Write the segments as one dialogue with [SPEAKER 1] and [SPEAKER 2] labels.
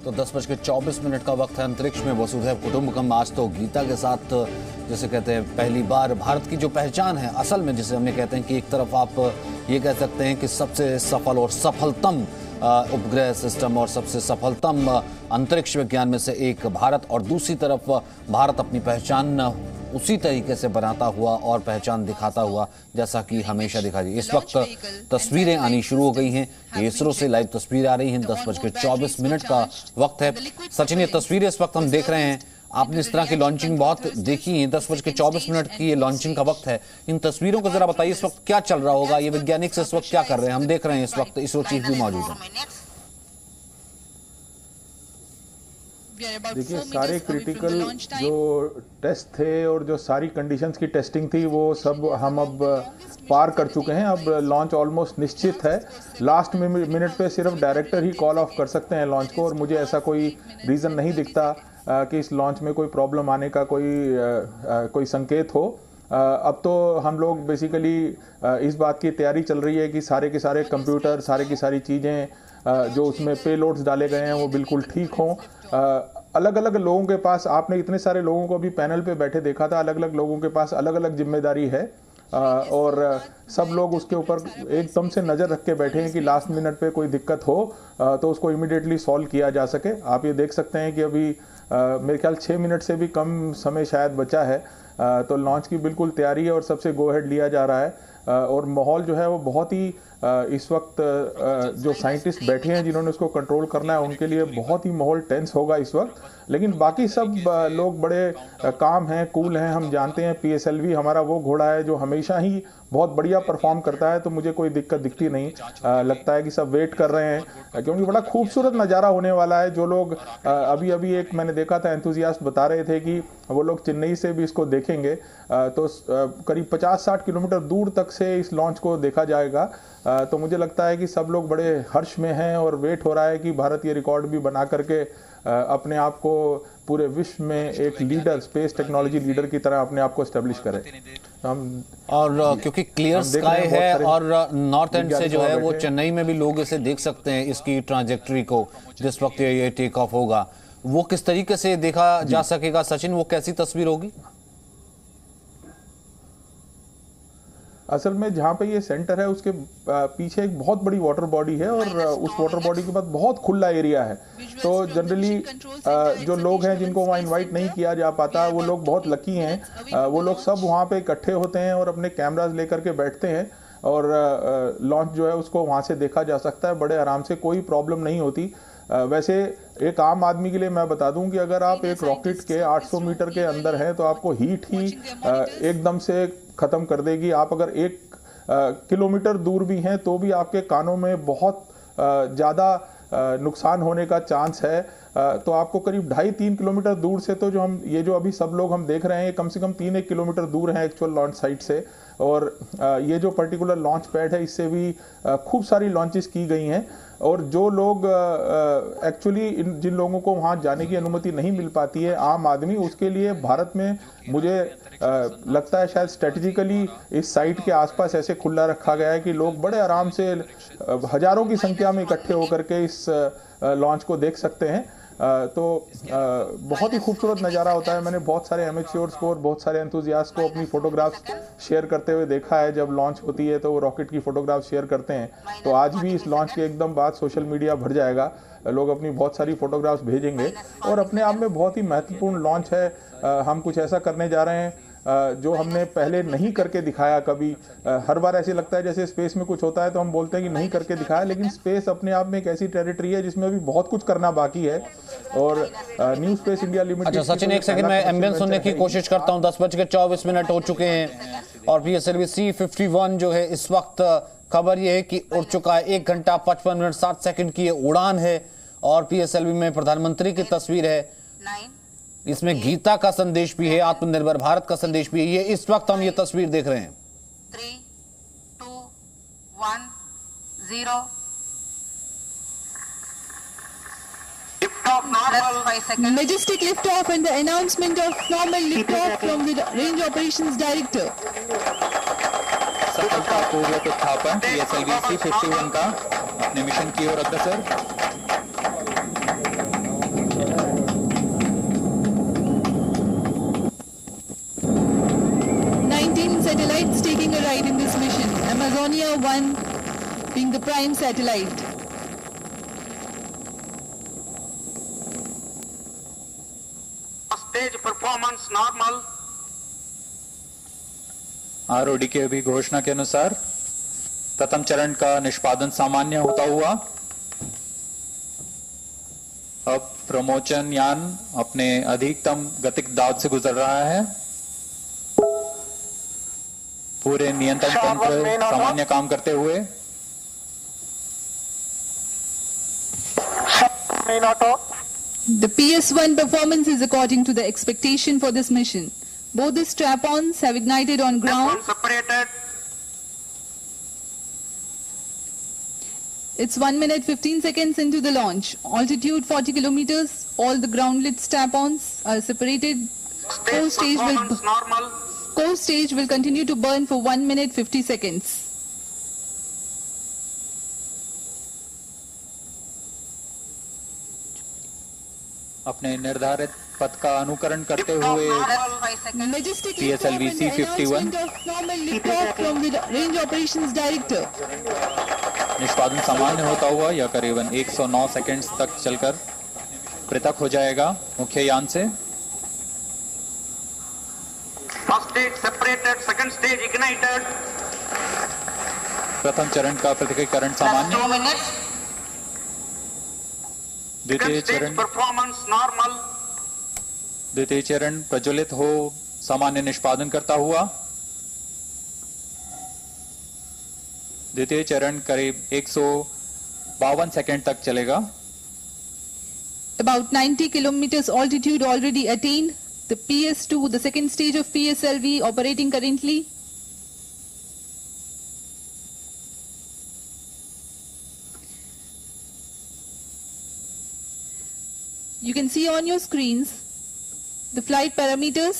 [SPEAKER 1] तो 10:24 का वक्त है। अंतरिक्ष में वसुधैव कुटुंबकम। आज तो गीता के साथ जैसे कहते हैं पहली बार भारत की जो पहचान है असल में, जिसे हमने कहते हैं कि एक तरफ आप ये कह सकते हैं कि सबसे सफल और सफलतम उपग्रह सिस्टम और सबसे सफलतम अंतरिक्ष विज्ञान में से एक भारत, और दूसरी तरफ भारत अपनी पहचान उसी तरीके से बनाता हुआ और पहचान दिखाता हुआ जैसा कि हमेशा दिखा दी। इस वक्त तस्वीरें आनी शुरू हो गई हैं। इसरो से लाइव तस्वीरें आ रही हैं। 10:24 का वक्त है। सचिन, ये तस्वीरें इस वक्त हम देख रहे हैं। आपने इस तरह की लॉन्चिंग बहुत देखी है। 10:24 की ये लॉन्चिंग का वक्त है। इन तस्वीरों को जरा बताइए, इस वक्त क्या चल रहा होगा? ये वैज्ञानिक इस वक्त क्या कर रहे हैं? हम देख रहे हैं इस वक्त इसरो चीफ भी मौजूद है।
[SPEAKER 2] देखिए, सारे क्रिटिकल जो टेस्ट थे और जो सारी कंडीशंस की टेस्टिंग थी वो सब हम अब पार कर चुके हैं। अब लॉन्च ऑलमोस्ट निश्चित है। लास्ट मिनट पे सिर्फ डायरेक्टर ही कॉल ऑफ कर सकते हैं लॉन्च को, और मुझे ऐसा कोई रीज़न नहीं दिखता कि इस लॉन्च में कोई प्रॉब्लम आने का कोई संकेत हो। अब तो हम लोग बेसिकली इस बात की तैयारी चल रही है कि सारे के सारे कंप्यूटर, सारे की सारी चीज़ें जो उसमें पेलोड्स डाले गए हैं वो बिल्कुल ठीक हों। अलग अलग लोगों के पास, आपने इतने सारे लोगों को भी पैनल पे बैठे देखा था, अलग अलग लोगों के पास अलग अलग जिम्मेदारी है, और सब लोग उसके ऊपर एकदम से नज़र रख के बैठे हैं कि लास्ट मिनट पे कोई दिक्कत हो तो उसको इमीडिएटली सॉल्व किया जा सके। आप ये देख सकते हैं कि अभी मेरे ख्याल 6 मिनट से भी कम समय शायद बचा है, तो लॉन्च की बिल्कुल तैयारी है और सबसे गो हेड लिया जा रहा है। और माहौल जो है वो बहुत ही इस वक्त जो साइंटिस्ट बैठे हैं जिन्होंने उसको कंट्रोल करना है उनके लिए बहुत ही माहौल टेंस होगा इस वक्त। लेकिन बाकी सब लोग बड़े काम हैं, कूल हैं। हम जानते हैं PSLV हमारा वो घोड़ा है जो हमेशा ही बहुत बढ़िया परफॉर्म करता है, तो मुझे कोई दिक्कत दिखती नहीं। लगता है कि सब वेट कर रहे हैं क्योंकि बड़ा खूबसूरत नज़ारा होने वाला है। जो लोग अभी एक मैंने देखा था एंथुजियास्ट बता रहे थे कि वो लोग चेन्नई से भी इसको देखेंगे, तो करीब 50-60 किलोमीटर दूर तक से इस लॉन्च को देखा जाएगा। तो मुझे लगता है कि सब लोग बड़े हर्ष में हैं और वेट हो रहा है कि भारत ये रिकॉर्ड भी बना करके अपने आप को पूरे विश्व में एक लीडर, स्पेस टेक्नोलॉजी लीडर की तरह अपने आप को एस्टेब्लिश करे। हम और
[SPEAKER 1] क्योंकि क्लियर स्काई है और नॉर्थ एंड से जो है वो चेन्नई में भी लोग इसे देख सकते हैं, इसकी ट्रांजेक्टरी को जिस वक्त ये टेक ऑफ होगा वो किस तरीके से देखा जा सकेगा? सचिन, वो कैसी तस्वीर होगी?
[SPEAKER 2] असल में जहाँ पे ये सेंटर है उसके पीछे एक बहुत बड़ी वाटर बॉडी है और उस वाटर बॉडी के बाद बहुत खुला एरिया है। तो जनरली जो लोग हैं जिनको वहाँ इनवाइट नहीं किया जा पाता, वो लोग बहुत लकी हैं। वो लोग सब वहाँ पे इकट्ठे होते हैं और अपने कैमराज लेकर के बैठते हैं और लॉन्च जो है उसको वहाँ से देखा जा सकता है बड़े आराम से, कोई प्रॉब्लम नहीं होती। वैसे एक आम आदमी के लिए मैं बता दूं कि अगर आप एक रॉकेट के 800 मीटर के अंदर हैं तो आपको हीट ही एकदम से ख़त्म कर देगी। आप अगर 1 किलोमीटर दूर भी हैं तो भी आपके कानों में बहुत ज़्यादा नुकसान होने का चांस है। तो आपको करीब 2.5-3 किलोमीटर दूर से, तो जो अभी सब लोग हम देख रहे हैं कम से कम 3-1 किलोमीटर दूर हैं एक्चुअल लॉन्च साइट से। और ये जो पर्टिकुलर लॉन्च पैड है इससे भी खूब सारी लॉन्चेस की गई हैं। और जो लोग एक्चुअली जिन लोगों को वहाँ जाने की अनुमति नहीं मिल पाती है, आम आदमी, उसके लिए भारत में मुझे लगता है शायद स्ट्रेटेजिकली इस साइट के आसपास ऐसे खुला रखा गया है कि लोग बड़े आराम से हजारों की संख्या में इकट्ठे होकर के इस लॉन्च को देख सकते हैं। तो बहुत ही खूबसूरत नज़ारा होता है। मैंने बहुत सारे एमेच्योर्स को और बहुत सारे एंथुजियास्ट को अपनी फ़ोटोग्राफ्स शेयर करते हुए देखा है। जब लॉन्च होती है तो वो रॉकेट की फ़ोटोग्राफ शेयर करते हैं। तो आज भी इस लॉन्च के एकदम बाद सोशल मीडिया भर जाएगा, लोग अपनी बहुत सारी फ़ोटोग्राफ्स भेजेंगे और अपने आप में बहुत ही महत्वपूर्ण लॉन्च है। हम कुछ ऐसा करने जा रहे हैं जो हमने पहले नहीं करके दिखाया कभी। हर बार ऐसे लगता है जैसे स्पेस में कुछ होता है तो हम बोलते हैं कि नहीं करके दिखाया, लेकिन स्पेस अपने आप में एक ऐसी टेरिटरी है जिसमें अभी बहुत कुछ करना बाकी है। और न्यू स्पेस इंडिया लिमिटेड।
[SPEAKER 1] अच्छा सचिन, एक सेकंड, मैं एम्बियंस सुनने की कोशिश करता हूं। 10:24 हो चुके हैं और PSLV C-51 जो है इस वक्त खबर ये है कि उड़ चुका है। 1 घंटा 55 मिनट 7 सेकंड की ये उड़ान है और PSLV में प्रधानमंत्री की तस्वीर है। इसमें गीता का संदेश भी है, आत्मनिर्भर भारत का संदेश भी है। ये इस वक्त हम ये तस्वीर देख रहे हैं।
[SPEAKER 3] 3, 2, 1, 0।
[SPEAKER 4] Majestic liftoff and the announcement of normal liftoff from the Range Operations Director.
[SPEAKER 5] सफलतापूर्वक उत्थापन PSLV C-51 का अपने मिशन की ओर अग्रसर।
[SPEAKER 4] Dornier 1 being the prime satellite.
[SPEAKER 3] Stage performance normal.
[SPEAKER 5] आरओडी के अभी घोषणा के अनुसार प्रथम चरण का निष्पादन सामान्य होता हुआ अब प्रमोचन यान अपने अधिकतम गतिक दाब से गुजर रहा है। पूरे नियंत्रण तंत्र सामान्य काम करते हुए
[SPEAKER 4] The PS1 performance is according to the expectation for this mission. Both the strap-ons have ignited on ground.
[SPEAKER 3] Separated.
[SPEAKER 4] It's 1 minute 15 seconds into the launch. Altitude 40 kilometers. All the ground-lit strap-ons are separated. Core stage will continue to burn for 1 minute 50 seconds.
[SPEAKER 5] अपने निर्धारित पथ का अनुकरण करते हुए
[SPEAKER 4] Majestic
[SPEAKER 5] PSLV C-51
[SPEAKER 4] liftoff from the Range Operations Director.
[SPEAKER 5] निष्पादन सामान्य होता हुआ यह करीबन 109 सेकंड्स तक चलकर पृथक हो जाएगा मुख्य यान से।
[SPEAKER 3] First stage separated, second stage ignited.
[SPEAKER 5] प्रथम चरण का पृथकीकरण सामान्य।
[SPEAKER 3] 2 minutes.
[SPEAKER 5] द्वितीय
[SPEAKER 3] Second stage
[SPEAKER 5] चरण
[SPEAKER 3] performance normal.
[SPEAKER 5] द्वितीय चरण प्रज्वलित हो सामान्य निष्पादन करता हुआ। द्वितीय चरण करीब 152 सेकंड तक चलेगा।
[SPEAKER 4] About 90 kilometers altitude already attained. The PS2, the second stage of PSLV, operating currently. You can see on your screens the flight parameters.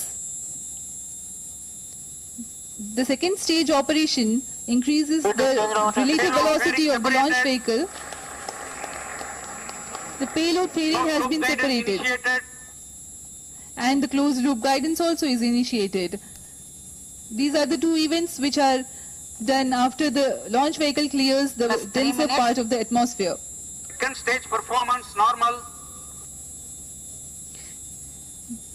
[SPEAKER 4] The second stage operation increases the relative velocity of the launch vehicle. The payload fairing has been separated. And the closed loop guidance also is initiated. These are the two events which are done after the launch vehicle clears the denser part of the atmosphere.
[SPEAKER 3] Second stage performance normal.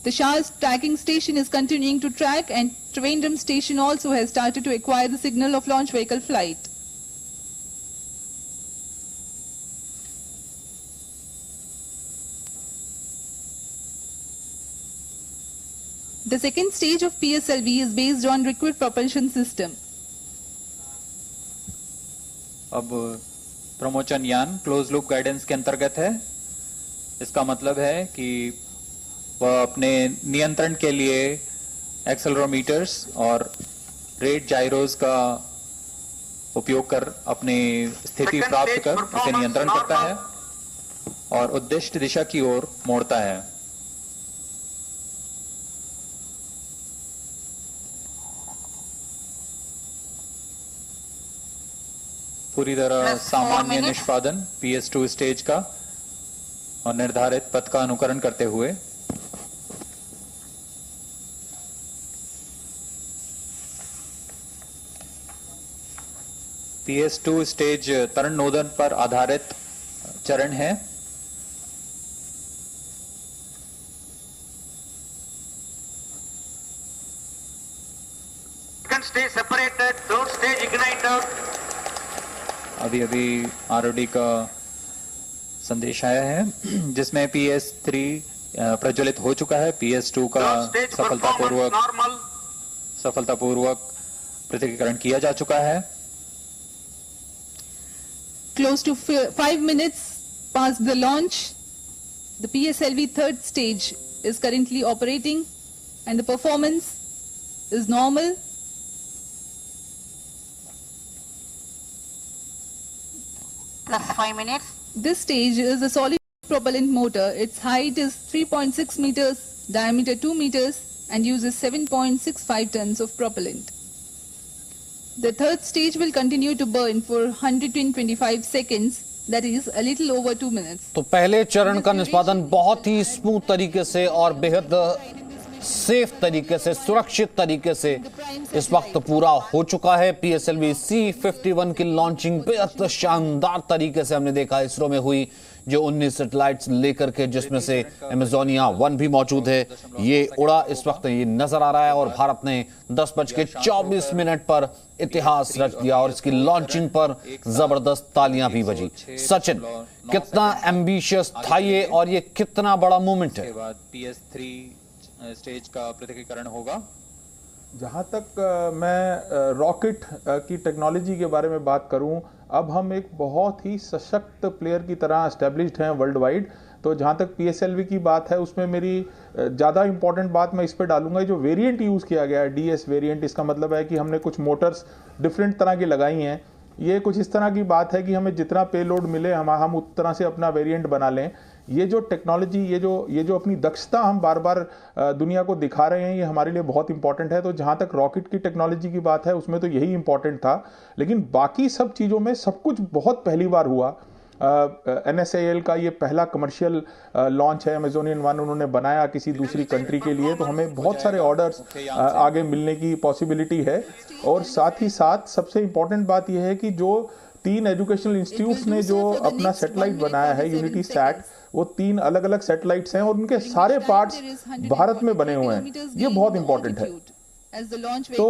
[SPEAKER 4] The Shah's tracking station is continuing to track, and Trivandrum station also has started to acquire the signal of launch vehicle flight. The second stage of PSLV is based on liquid propulsion system.
[SPEAKER 5] अब प्रमोचन यान close loop guidance के अंतर्गत है। इसका मतलब है कि वह अपने नियंत्रण के लिए एक्सेलरोमीटर्स और रेट जाइरोस का उपयोग कर अपनी स्थिति प्राप्त कर उसे नियंत्रण करता है और उद्दिष्ट दिशा की ओर मोड़ता है। पूरी तरह सामान्य निष्पादन PS2 स्टेज का और निर्धारित पथ का अनुकरण करते हुए PS2 स्टेज तरण नोदन पर आधारित चरण है।
[SPEAKER 3] Second stage separated, third stage ignited.
[SPEAKER 5] अभी अभी आरओडी का संदेश आया है जिसमें PS3 प्रज्वलित हो चुका है। PS2 का
[SPEAKER 3] Third stage performance normal.
[SPEAKER 5] सफलतापूर्वक पृथकीकरण किया जा चुका है।
[SPEAKER 4] Close to 5 minutes past the launch, the PSLV third stage is currently operating and the performance is normal.
[SPEAKER 3] Plus 5 minutes.
[SPEAKER 4] This stage is a solid propellant motor. Its height is 3.6 meters, diameter 2 meters and uses 7.65 tons of propellant. The third stage will continue to burn for 125 seconds, that is a little over 2 minutes.
[SPEAKER 1] तो पहले चरण का निष्पादन बहुत ही smooth तरीके से और बेहद सेफ तरीके से, सुरक्षित तरीके से इस वक्त पूरा हो चुका है। PSLV C-51 की लॉन्चिंग बेहद शानदार तरीके से हमने देखा इसरो में हुई, जो 19 सैटेलाइट्स लेकर के, जिसमें से अमेजोनिया 1 भी मौजूद है, ये उड़ा इस वक्त ये नजर आ रहा है। और भारत ने 10:24 पर इतिहास रच दिया और इसकी लॉन्चिंग पर जबरदस्त तालियां भी बजी। सचिन, कितना एम्बिशियस था ये और ये कितना बड़ा मूवमेंट है?
[SPEAKER 5] इसके बाद PS3 स्टेज का पृथकीकरण होगा।
[SPEAKER 2] जहाँ तक मैं रॉकेट की टेक्नोलॉजी के बारे में बात करूं, अब हम एक बहुत ही सशक्त प्लेयर की तरह एस्टेब्लिश्ड हैं वर्ल्ड वाइड। तो जहाँ तक PSLV की बात है, उसमें मेरी ज़्यादा इंपॉर्टेंट बात मैं इस पर डालूंगा, जो वेरिएंट यूज़ किया गया है DS वेरिएंट, इसका मतलब है कि हमने कुछ मोटर्स डिफरेंट तरह की लगाई हैं। ये कुछ इस तरह की बात है कि हमें जितना पेलोड मिले हम उस तरह से अपना वेरिएंट बना लें। ये जो टेक्नोलॉजी, ये जो अपनी दक्षता हम बार बार दुनिया को दिखा रहे हैं, ये हमारे लिए बहुत इंपॉर्टेंट है। तो जहाँ तक रॉकेट की टेक्नोलॉजी की बात है, उसमें तो यही इंपॉर्टेंट था, लेकिन बाकी सब चीज़ों में सब कुछ बहुत पहली बार हुआ। NSAL का ये पहला कमर्शियल लॉन्च है। अमेजोनियन 1 उन्होंने बनाया किसी दूसरी कंट्री के लिए, तो हमें बहुत सारे ऑर्डर्स आगे मिलने की पॉसिबिलिटी है। और साथ ही साथ सबसे इंपॉर्टेंट बात यह है कि जो 3 एजुकेशनल इंस्टीट्यूट्स ने जो अपना सैटेलाइट बनाया है, यूनिटी सैट, वो 3 अलग अलग सैटेलाइट्स हैं और उनके सारे पार्ट्स भारत में बने हुए हैं। ये बहुत इंपॉर्टेंट है। तो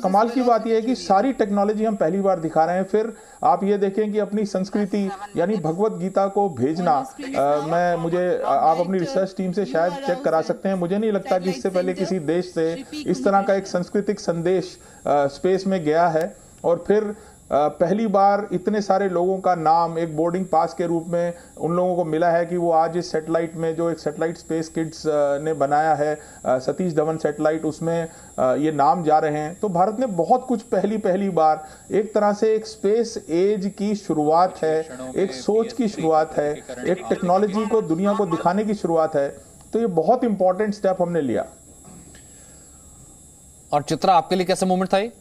[SPEAKER 2] कमाल की बात यह है कि सारी टेक्नोलॉजी हम पहली बार दिखा रहे हैं। फिर आप ये देखें कि अपनी संस्कृति यानी भगवत गीता को भेजना, आप अपनी रिसर्च टीम से शायद चेक करा सकते हैं, मुझे नहीं लगता कि इससे पहले किसी देश से इस तरह का एक सांस्कृतिक संदेश स्पेस में गया है। और फिर पहली बार इतने सारे लोगों का नाम एक बोर्डिंग पास के रूप में उन लोगों को मिला है कि वो आज इस सैटेलाइट में, जो एक सैटेलाइट स्पेस किड्स ने बनाया है, सतीश धवन सैटेलाइट, उसमें ये नाम जा रहे हैं। तो भारत ने बहुत कुछ पहली बार एक तरह से एक स्पेस एज की शुरुआत है, एक सोच की शुरुआत है, एक टेक्नोलॉजी को दुनिया को दिखाने की शुरुआत है। तो ये बहुत इंपॉर्टेंट स्टेप हमने लिया।
[SPEAKER 1] और चित्रा, आपके लिए कैसा मोमेंट था ये?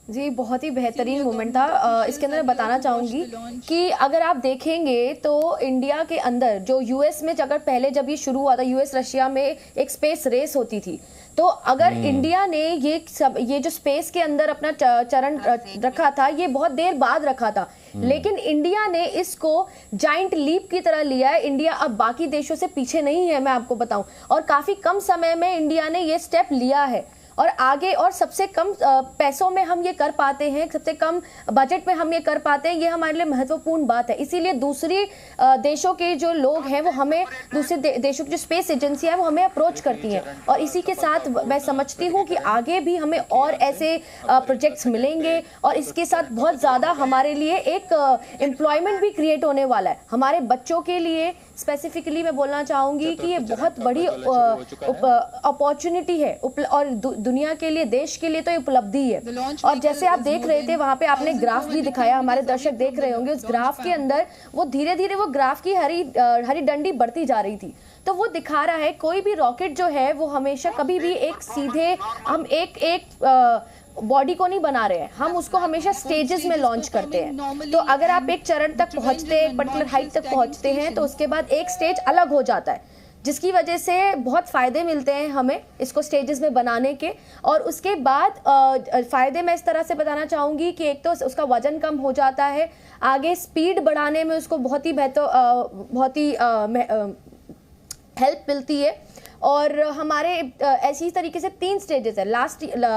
[SPEAKER 6] जी, बहुत ही बेहतरीन मोमेंट था। इसके अंदर मैं बताना चाहूँगी कि अगर आप देखेंगे तो इंडिया के अंदर जो US में, अगर पहले जब ये शुरू हुआ था, US रशिया में एक स्पेस रेस होती थी, तो अगर इंडिया ने ये जो स्पेस के अंदर अपना चरण रखा था, ये बहुत देर बाद रखा था, लेकिन इंडिया ने इसको जाइंट लीप की तरह लिया है। इंडिया अब बाकी देशों से पीछे नहीं है, मैं आपको बताऊं, और काफी कम समय में इंडिया ने ये स्टेप लिया है और आगे, और सबसे कम पैसों में हम ये कर पाते हैं, सबसे कम बजट में हम ये कर पाते हैं। ये हमारे लिए महत्वपूर्ण बात है। इसीलिए दूसरी देशों के जो लोग हैं वो हमें, दूसरे देशों की जो स्पेस एजेंसी है वो हमें अप्रोच करती हैं। और इसी के साथ मैं समझती हूँ कि आगे भी हमें और ऐसे प्रोजेक्ट्स मिलेंगे और इसके साथ बहुत ज़्यादा हमारे लिए एक एम्प्लॉयमेंट भी क्रिएट होने वाला है हमारे बच्चों के लिए। स्पेसिफिकली मैं बोलना चाहूँगी कि ये बहुत बड़ी अपॉर्चुनिटी है और दुनिया के लिए, देश के लिए तो ये उपलब्धि है। और जैसे आप देख रहे थे वहाँ पे आपने ग्राफ भी दिखाया, हमारे दर्शक देख रहे होंगे, उस ग्राफ के अंदर वो धीरे धीरे वो ग्राफ की हरी डंडी बढ़ती जा रही थी। तो वो दिखा रहा है कोई भी रॉकेट जो है वो हमेशा कभी भी एक सीधे, हम एक बॉडी को नहीं बना रहे हैं, हम उसको हमेशा स्टेजेस में लॉन्च करते हैं। तो अगर आप एक चरण तक पहुंचते हैं, एक पर्टिकुलर हाइट तक पहुंचते हैं, तो उसके बाद एक स्टेज अलग हो जाता है, जिसकी वजह से बहुत फ़ायदे मिलते हैं हमें इसको स्टेजेस में बनाने के। और उसके बाद फ़ायदे मैं इस तरह से बताना चाहूँगी कि एक तो उसका वजन कम हो जाता है, आगे स्पीड बढ़ाने में उसको बहुत ही हेल्प मिलती है। और हमारे ऐसी तरीके से 3 स्टेजेस है।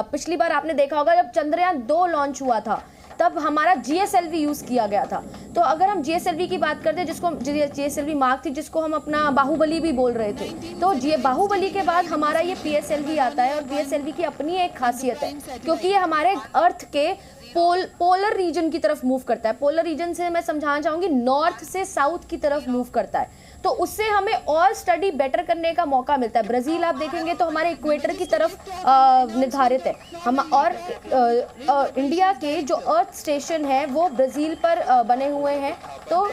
[SPEAKER 6] पिछली बार आपने देखा होगा जब चंद्रयान 2 लॉन्च हुआ था, तब हमारा GSLV यूज़ किया गया था। तो अगर हम GSLV की बात करते हैं, जिसको GSLV मार्क थी, जिसको हम अपना बाहुबली भी बोल रहे थे, तो बाहुबली के बाद हमारा ये PSLV आता है। और PSLV की अपनी एक खासियत है, क्योंकि ये हमारे अर्थ के पोलर रीजन की तरफ मूव करता है। पोलर रीजन से मैं समझाना चाहूँगी नॉर्थ से साउथ की तरफ मूव करता है, तो उससे हमें और स्टडी बेटर करने का मौका मिलता है। ब्राज़ील आप देखेंगे तो हमारे इक्वेटर की तरफ निर्धारित है हम, और इंडिया के जो अर्थ स्टेशन है वो ब्राज़ील पर बने हुए हैं। तो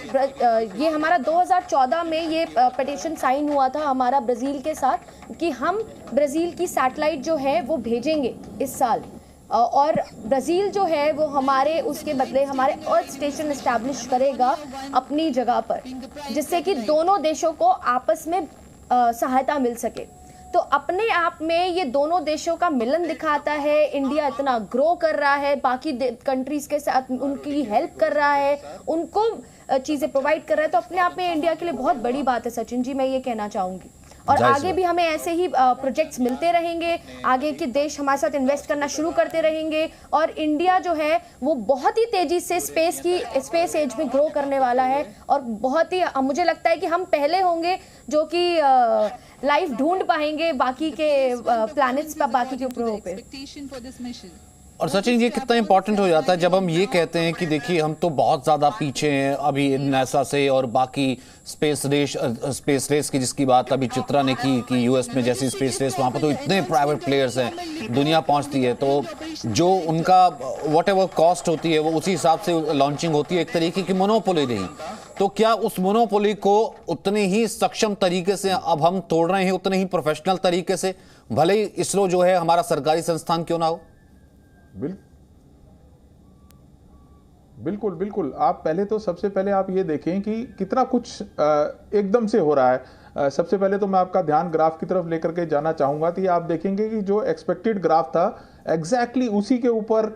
[SPEAKER 6] ये हमारा 2014 में ये पिटीशन साइन हुआ था हमारा ब्राज़ील के साथ कि हम ब्राज़ील की सैटेलाइट जो है वो भेजेंगे इस साल और ब्राज़ील जो है वो हमारे उसके बदले हमारे अर्थ स्टेशन इस्टेब्लिश करेगा अपनी जगह पर, जिससे कि दोनों देशों को आपस में सहायता मिल सके। तो अपने आप में ये दोनों देशों का मिलन दिखाता है। इंडिया इतना ग्रो कर रहा है, बाकी कंट्रीज के साथ उनकी हेल्प कर रहा है, उनको चीज़ें प्रोवाइड कर रहा है। तो अपने आप में इंडिया के लिए बहुत बड़ी बात है सचिन जी, मैं ये कहना चाहूँगी। और आगे भी हमें ऐसे ही प्रोजेक्ट्स मिलते रहेंगे, आगे के देश हमारे साथ इन्वेस्ट करना शुरू करते रहेंगे और इंडिया जो है वो बहुत ही तेजी से स्पेस एज में ग्रो करने वाला है। और बहुत ही मुझे लगता है कि हम पहले होंगे जो कि लाइफ ढूंढ पाएंगे बाकी के प्लैनेट्स पर, बाकी के उपग्रहों पे।
[SPEAKER 1] और सचिन, ये कितना इंपॉर्टेंट हो जाता है जब हम ये कहते हैं कि देखिए हम तो बहुत ज़्यादा पीछे हैं अभी नासा से और बाकी स्पेस रेस की जिसकी बात अभी चित्रा ने की कि यूएस में जैसी स्पेस रेस, वहाँ पर तो इतने प्राइवेट प्लेयर्स हैं, दुनिया पहुँचती है, तो जो उनका वॉट एवर कॉस्ट होती है वो उसी हिसाब से लॉन्चिंग होती है, एक तरीके की मोनोपोली रही। तो क्या उस मोनोपोली को उतने ही सक्षम तरीके से अब हम तोड़ रहे हैं, उतने ही प्रोफेशनल तरीके से, भले ही इसरो जो है हमारा सरकारी संस्थान क्यों ना हो?
[SPEAKER 2] बिल्कुल बिल्कुल। आप पहले तो सबसे पहले आप ये देखें कि कितना कुछ एकदम से हो रहा है। सबसे पहले तो मैं आपका ध्यान ग्राफ की तरफ लेकर के जाना चाहूँगा। तो ये आप देखेंगे कि जो एक्सपेक्टेड ग्राफ था एग्जैक्टली उसी के ऊपर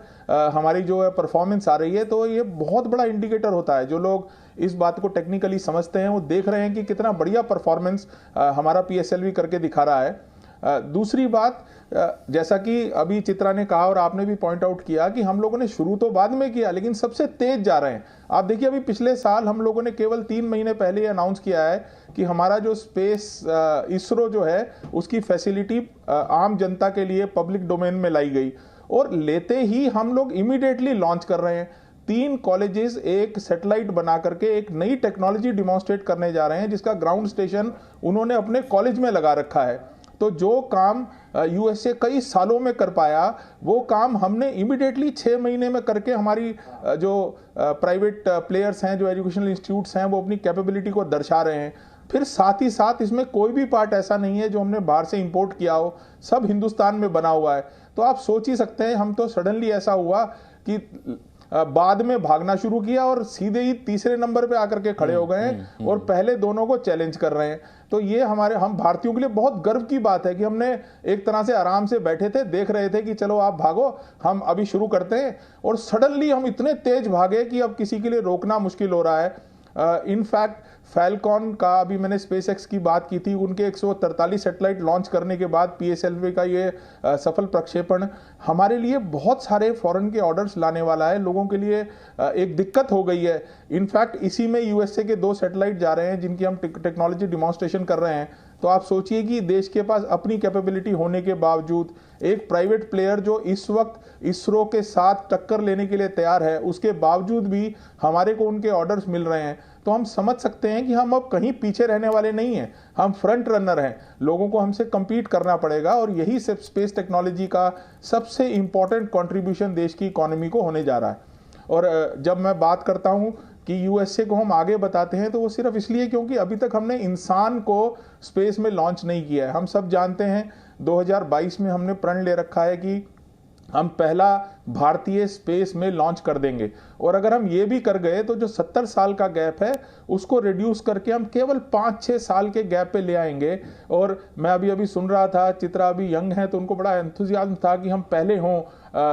[SPEAKER 2] हमारी जो है परफॉर्मेंस आ रही है। तो ये बहुत बड़ा इंडिकेटर होता है। जो लोग इस बात को टेक्निकली समझते हैं वो देख रहे हैं कि कितना बढ़िया परफॉर्मेंस हमारा PSLV करके दिखा रहा है। दूसरी बात, जैसा कि अभी चित्रा ने कहा और आपने भी पॉइंट आउट किया कि हम लोगों ने शुरू तो बाद में किया लेकिन सबसे तेज जा रहे हैं। आप देखिए अभी पिछले साल हम लोगों ने केवल 3 महीने पहले अनाउंस किया है कि हमारा जो स्पेस इसरो जो है उसकी फैसिलिटी आम जनता के लिए पब्लिक डोमेन में लाई गई और लेते ही हम लोग इमीडिएटली लॉन्च कर रहे हैं। 3 कॉलेजेस एक सैटेलाइट बना करके एक नई टेक्नोलॉजी डिमॉन्स्ट्रेट करने जा रहे हैं जिसका ग्राउंड स्टेशन उन्होंने अपने कॉलेज में लगा रखा है। तो जो काम USA कई सालों में कर पाया वो काम हमने इमीडिएटली 6 महीने में करके हमारी जो प्राइवेट प्लेयर्स हैं, जो एजुकेशनल इंस्टीट्यूट्स हैं, वो अपनी कैपेबिलिटी को दर्शा रहे हैं। फिर साथ ही साथ इसमें कोई भी पार्ट ऐसा नहीं है जो हमने बाहर से इंपोर्ट किया हो, सब हिंदुस्तान में बना हुआ है। तो आप सोच ही सकते हैं, हम तो सडनली ऐसा हुआ कि बाद में भागना शुरू किया और सीधे ही तीसरे नंबर पे आकर के खड़े हो गए हैं और पहले दोनों को चैलेंज कर रहे हैं। तो ये हम भारतीयों के लिए बहुत गर्व की बात है कि हमने एक तरह से आराम से बैठे थे, देख रहे थे कि चलो आप भागो, हम अभी शुरू करते हैं, और सडनली हम इतने तेज भागे कि अब किसी के लिए रोकना मुश्किल हो रहा है। इनफैक्ट फैल्कॉन का अभी मैंने स्पेसएक्स की बात की थी, उनके 143 सैटेलाइट लॉन्च करने के बाद PSLV का ये सफल प्रक्षेपण हमारे लिए बहुत सारे फॉरेन के ऑर्डर्स लाने वाला है। लोगों के लिए एक दिक्कत हो गई है। इनफैक्ट इसी में USA के 2 सैटेलाइट जा रहे हैं जिनकी हम टेक्नोलॉजी डिमॉन्स्ट्रेशन कर रहे हैं। तो आप सोचिए कि देश के पास अपनी कैपेबिलिटी होने के बावजूद एक प्राइवेट प्लेयर जो इस वक्त इसरो के साथ टक्कर लेने के लिए तैयार है, उसके बावजूद भी हमारे को उनके ऑर्डर्स मिल रहे हैं। तो हम समझ सकते हैं कि हम अब कहीं पीछे रहने वाले नहीं हैं, हम फ्रंट रनर हैं। लोगों को हमसे compete करना पड़ेगा और यही सब स्पेस टेक्नोलॉजी का सबसे इंपॉर्टेंट कंट्रीब्यूशन देश की इकोनॉमी को होने जा रहा है। और जब मैं बात करता हूं कि USA को हम आगे बताते हैं तो वो सिर्फ इसलिए क्योंकि अभी तक हमने इंसान को स्पेस में लॉन्च नहीं किया है। हम सब जानते हैं 2022 में हमने प्रण ले रखा है कि हम पहला भारतीय स्पेस में लॉन्च कर देंगे, और अगर हम ये भी कर गए तो जो 70 साल का गैप है उसको रिड्यूस करके हम केवल 5-6 साल के गैप पे ले आएंगे। और मैं अभी सुन रहा था, चित्रा अभी यंग है तो उनको बड़ा एंथुजियाज्म था कि हम पहले हों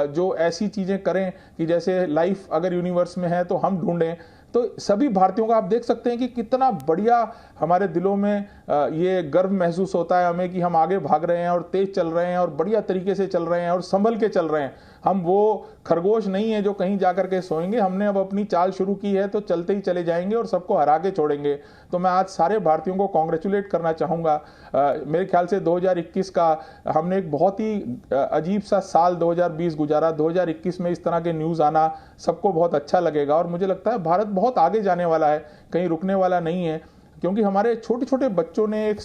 [SPEAKER 2] जो ऐसी चीज़ें करें कि जैसे लाइफ अगर यूनिवर्स में है तो हम ढूंढें। तो सभी भारतीयों का आप देख सकते हैं कि कितना बढ़िया हमारे दिलों में ये गर्व महसूस होता है हमें कि हम आगे भाग रहे हैं और तेज चल रहे हैं और बढ़िया तरीके से चल रहे हैं और संभल के चल रहे हैं। हम वो खरगोश नहीं है जो कहीं जाकर के सोएंगे। हमने अब अपनी चाल शुरू की है तो चलते ही चले जाएंगे और सबको हरा के छोड़ेंगे। तो मैं आज सारे भारतीयों को कॉन्ग्रेचुलेट करना चाहूँगा। मेरे ख्याल से 2021 का हमने एक बहुत ही अजीब सा साल 2020 गुजारा। 2021 में इस तरह के न्यूज़ आना सबको बहुत अच्छा लगेगा और मुझे लगता है भारत बहुत आगे जाने वाला है, कहीं रुकने वाला नहीं है, क्योंकि हमारे छोटे छोटे बच्चों ने एक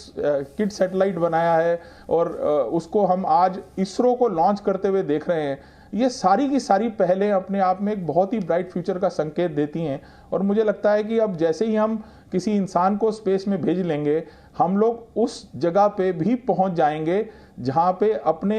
[SPEAKER 2] किड सैटेलाइट बनाया है और उसको हम आज इसरो को लॉन्च करते हुए देख रहे हैं। ये सारी की सारी पहलें अपने आप में एक बहुत ही ब्राइट फ्यूचर का संकेत देती हैं और मुझे लगता है कि अब जैसे ही हम किसी इंसान को स्पेस में भेज लेंगे हम लोग उस जगह पे भी पहुंच जाएंगे जहां पे अपने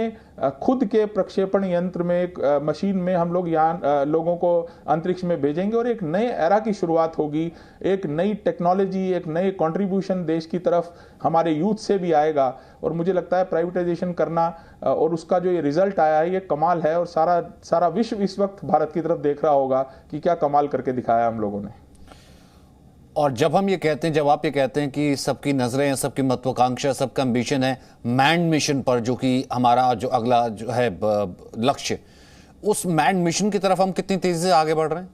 [SPEAKER 2] खुद के प्रक्षेपण यंत्र में एक मशीन में हम लोग यहाँ लोगों को अंतरिक्ष में भेजेंगे और एक नए एरा की शुरुआत होगी। एक नई टेक्नोलॉजी, एक नए कंट्रीब्यूशन देश की तरफ हमारे यूथ से भी आएगा। और मुझे लगता है प्राइवेटाइजेशन करना और उसका जो ये रिजल्ट आया है ये कमाल है, और सारा विश्व इस वक्त भारत की तरफ देख रहा होगा कि क्या कमाल करके दिखाया हम लोगों ने।
[SPEAKER 1] और जब हम ये कहते हैं, जब आप ये कहते हैं कि सबकी नजरें हैं, सबकी महत्वाकांक्षा, सबका एम्बिशन है मैन्ड मिशन पर, जो कि हमारा जो अगला जो है लक्ष्य, उस मैन्ड मिशन की तरफ हम कितनी तेजी से आगे बढ़ रहे हैं?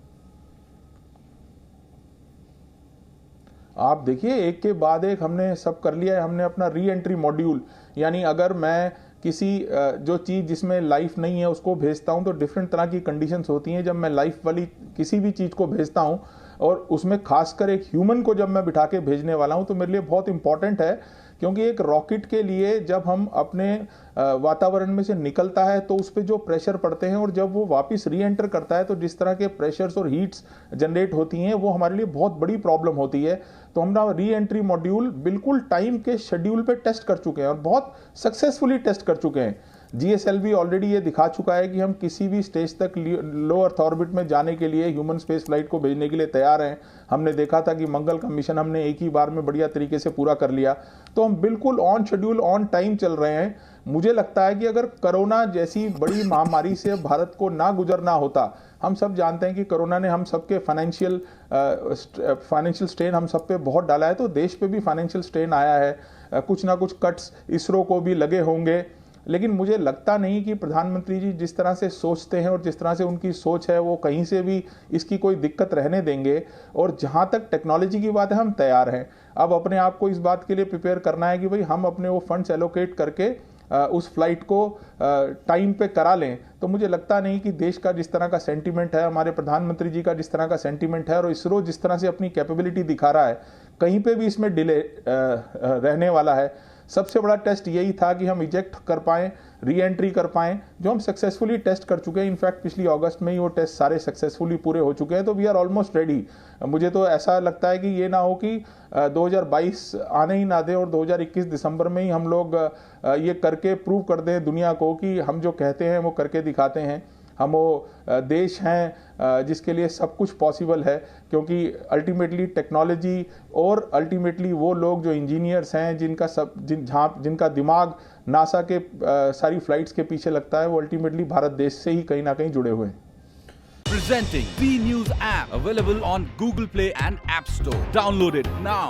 [SPEAKER 2] आप देखिए, एक के बाद एक हमने सब कर लिया है। हमने अपना री एंट्री मॉड्यूल, यानी अगर मैं किसी जो चीज़ जिसमें लाइफ नहीं है उसको भेजता हूं तो डिफरेंट तरह की कंडीशंस होती हैं। जब मैं लाइफ वाली किसी भी चीज़ को भेजता हूं और उसमें खासकर एक ह्यूमन को जब मैं बिठा के भेजने वाला हूं तो मेरे लिए बहुत इंपॉर्टेंट है, क्योंकि एक रॉकेट के लिए जब हम अपने वातावरण में से निकलता है तो उस पर जो प्रेशर पड़ते हैं और जब वो वापस री एंटर करता है तो जिस तरह के प्रेशर्स और हीट्स जनरेट होती हैं वो हमारे लिए बहुत बड़ी प्रॉब्लम होती है। तो हम ना री एंट्री मॉड्यूल बिल्कुल टाइम के शेड्यूल पे टेस्ट कर चुके हैं और बहुत सक्सेसफुली टेस्ट कर चुके हैं। GSLV ऑलरेडी ये दिखा चुका है कि हम किसी भी स्टेज तक लो अर्थ ऑर्बिट में जाने के लिए ह्यूमन स्पेस फ्लाइट को भेजने के लिए तैयार हैं। हमने देखा था कि मंगल का मिशन हमने एक ही बार में बढ़िया तरीके से पूरा कर लिया। तो हम बिल्कुल ऑन शेड्यूल, ऑन टाइम चल रहे हैं। मुझे लगता है कि अगर कोरोना जैसी बड़ी महामारी से भारत को ना गुजरना होता, हम सब जानते हैं कि कोरोना ने हम सबके फाइनेंशियल स्ट्रेन हम सब पे बहुत डाला है, तो देश पे भी फाइनेंशियल स्ट्रेन आया है। कुछ ना कुछ कट्स इसरो को भी लगे होंगे, लेकिन मुझे लगता नहीं कि प्रधानमंत्री जी जिस तरह से सोचते हैं और जिस तरह से उनकी सोच है वो कहीं से भी इसकी कोई दिक्कत रहने देंगे। और जहां तक टेक्नोलॉजी की बात है, हम तैयार हैं। अब अपने आप को इस बात के लिए प्रिपेयर करना है कि भाई हम अपने वो फंड्स एलोकेट करके उस फ्लाइट को टाइम पे करा लें। तो मुझे लगता नहीं कि देश का जिस तरह का सेंटीमेंट है, हमारे प्रधानमंत्री जी का जिस तरह का सेंटीमेंट है और इसरो जिस तरह से अपनी कैपेबिलिटी दिखा रहा है, कहीं पे भी इसमें डिले रहने वाला है। सबसे बड़ा टेस्ट यही था कि हम इजेक्ट कर पाएं, री एंट्री कर पाएं, जो हम सक्सेसफुली टेस्ट कर चुके हैं। इनफैक्ट पिछली अगस्त में ही वो टेस्ट सारे सक्सेसफुली पूरे हो चुके हैं। तो वी आर ऑलमोस्ट रेडी। मुझे तो ऐसा लगता है कि ये ना हो कि 2022 आने ही ना दे और 2021 दिसंबर में ही हम लोग ये करके प्रूव कर दें दुनिया को कि हम जो कहते हैं वो करके दिखाते हैं। हम वो देश हैं जिसके लिए सब कुछ पॉसिबल है, क्योंकि अल्टीमेटली टेक्नोलॉजी और अल्टीमेटली वो लोग जो इंजीनियर्स हैं जिनका दिमाग नासा के सारी फ्लाइट्स के पीछे लगता है, वो अल्टीमेटली भारत देश से ही कहीं ना कहीं जुड़े हुए हैं।
[SPEAKER 7] Presenting V News app, available on Google Play and App Store. Download it now.